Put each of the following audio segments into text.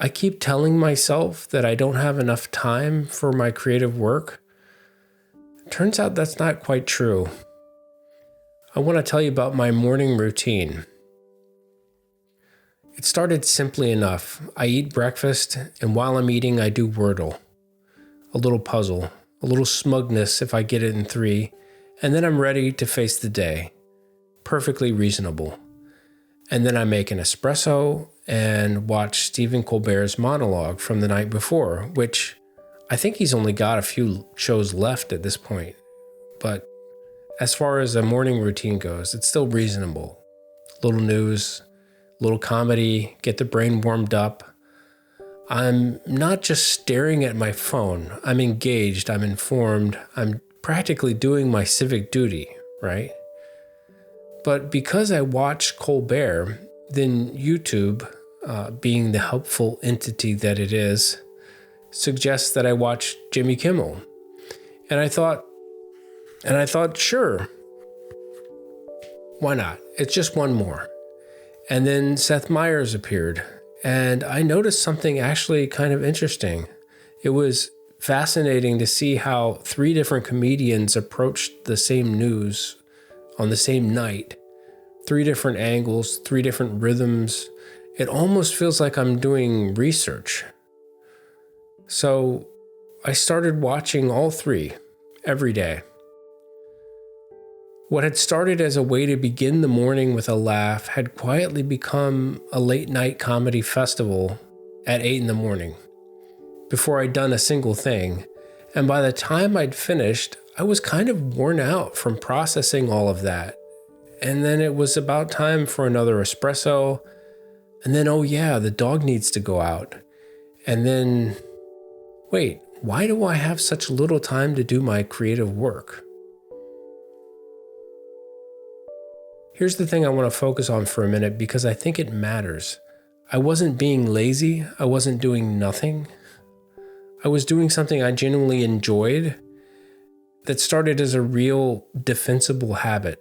I keep telling myself that I don't have enough time for my creative work. Turns out that's not quite true. I want to tell you about my morning routine. It started simply enough. I eat breakfast, and while I'm eating, I do Wordle. A little puzzle, a little smugness if I get it in 3, and then I'm ready to face the day. Perfectly reasonable. And then I make an espresso and watch Stephen Colbert's monologue from the night before, which I think he's only got a few shows left at this point. But as far as a morning routine goes, it's still reasonable. Little news, little comedy, get the brain warmed up. I'm not just staring at my phone. I'm engaged, I'm informed, I'm practically doing my civic duty, right? But because I watch Colbert, then YouTube, being the helpful entity that it is, suggests that I watch Jimmy Kimmel. And I thought, sure, why not? It's just one more. And then Seth Meyers appeared, and I noticed something actually kind of interesting. It was fascinating to see how 3 different comedians approached the same news on the same night. 3 different angles, 3 different rhythms. It almost feels like I'm doing research. So I started watching all 3 every day. What had started as a way to begin the morning with a laugh had quietly become a late night comedy festival at 8 a.m. before I'd done a single thing. And by the time I'd finished, I was kind of worn out from processing all of that. And then it was about time for another espresso. And then, oh yeah, the dog needs to go out. And then, wait, why do I have such little time to do my creative work? Here's the thing I want to focus on for a minute because I think it matters. I wasn't being lazy. I wasn't doing nothing. I was doing something I genuinely enjoyed that started as a real defensible habit.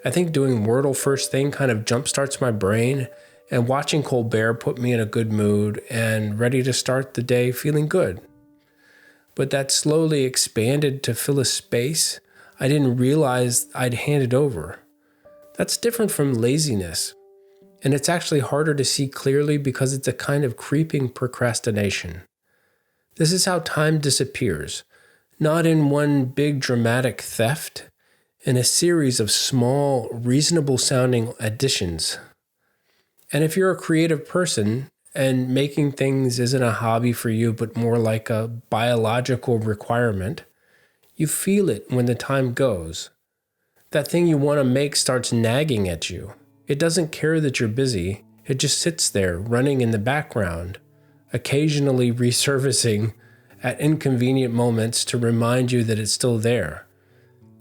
I think doing Wordle first thing kind of jumpstarts my brain, and watching Colbert put me in a good mood and ready to start the day feeling good. But that slowly expanded to fill a space I didn't realize I'd handed over. That's different from laziness, and it's actually harder to see clearly because it's a kind of creeping procrastination. This is how time disappears, not in one big dramatic theft, in a series of small, reasonable-sounding additions. And if you're a creative person and making things isn't a hobby for you but more like a biological requirement, you feel it when the time goes. That thing you want to make starts nagging at you. It doesn't care that you're busy. It just sits there, running in the background, occasionally resurfacing at inconvenient moments to remind you that it's still there.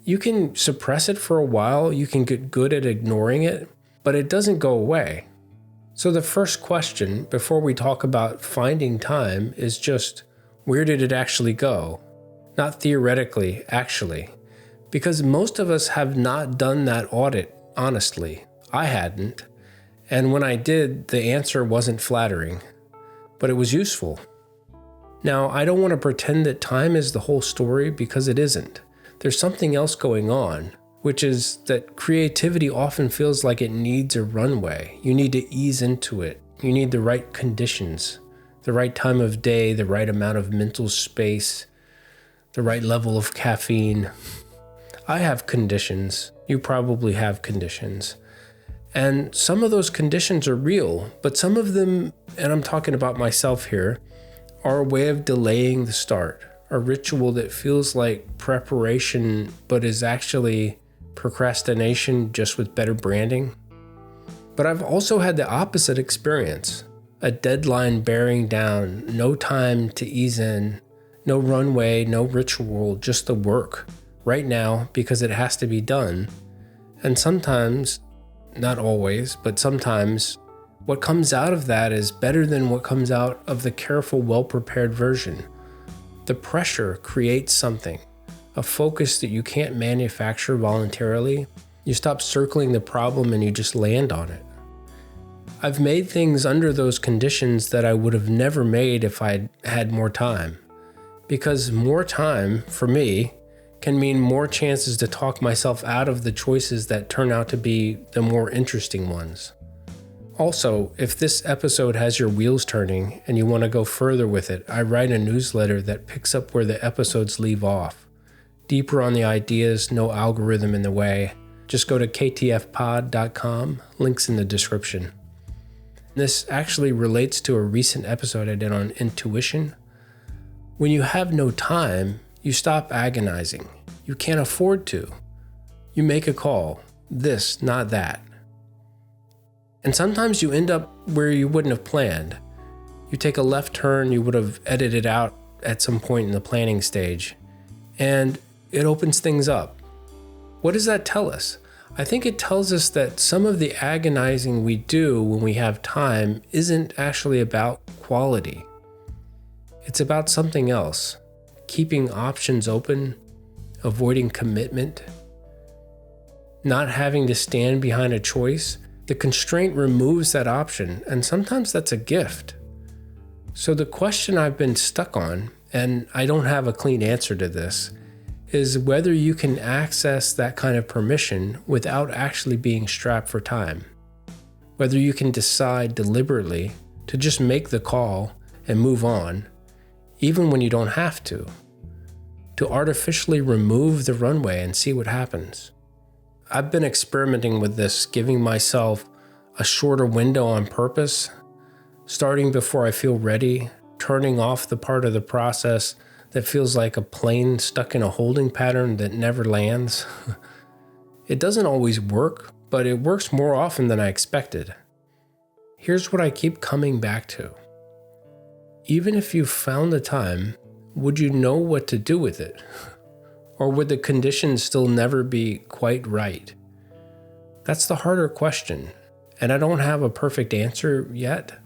You can suppress it for a while, you can get good at ignoring it, but it doesn't go away. So the first question, before we talk about finding time, is just, where did it actually go? Not theoretically, actually. Because most of us have not done that audit, honestly. I hadn't. And when I did, the answer wasn't flattering. But it was useful. Now, I don't want to pretend that time is the whole story because it isn't. There's something else going on, which is that creativity often feels like it needs a runway. You need to ease into it. You need the right conditions, the right time of day, the right amount of mental space, the right level of caffeine. I have conditions. You probably have conditions. And some of those conditions are real, but some of them, and I'm talking about myself here, are a way of delaying the start, a ritual that feels like preparation, but is actually procrastination just with better branding. But I've also had the opposite experience, a deadline bearing down, no time to ease in, no runway, no ritual, just the work. Right now, because it has to be done. And sometimes, not always, but sometimes, what comes out of that is better than what comes out of the careful, well-prepared version. The pressure creates something, a focus that you can't manufacture voluntarily. You stop circling the problem and you just land on it. I've made things under those conditions that I would have never made if I'd had more time. Because more time, for me, can mean more chances to talk myself out of the choices that turn out to be the more interesting ones. Also, if this episode has your wheels turning and you want to go further with it, I write a newsletter that picks up where the episodes leave off. Deeper on the ideas, no algorithm in the way. Just go to ktfpod.com, links in the description. This actually relates to a recent episode I did on intuition. When you have no time, you stop agonizing. You can't afford to. You make a call. This, not that. And sometimes you end up where you wouldn't have planned. You take a left turn you would have edited out at some point in the planning stage, and it opens things up. What does that tell us? I think it tells us that some of the agonizing we do when we have time isn't actually about quality. It's about something else. Keeping options open, avoiding commitment, not having to stand behind a choice. The constraint removes that option, and sometimes that's a gift. So the question I've been stuck on, and I don't have a clean answer to this, is whether you can access that kind of permission without actually being strapped for time. Whether you can decide deliberately to just make the call and move on, even when you don't have to artificially remove the runway and see what happens. I've been experimenting with this, giving myself a shorter window on purpose, starting before I feel ready, turning off the part of the process that feels like a plane stuck in a holding pattern that never lands. It doesn't always work, but it works more often than I expected. Here's what I keep coming back to. Even if you found the time, would you know what to do with it? Or would the conditions still never be quite right? That's the harder question, and I don't have a perfect answer yet,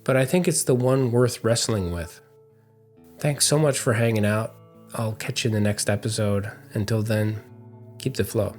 but I think it's the one worth wrestling with. Thanks so much for hanging out. I'll catch you in the next episode. Until then, keep the flow.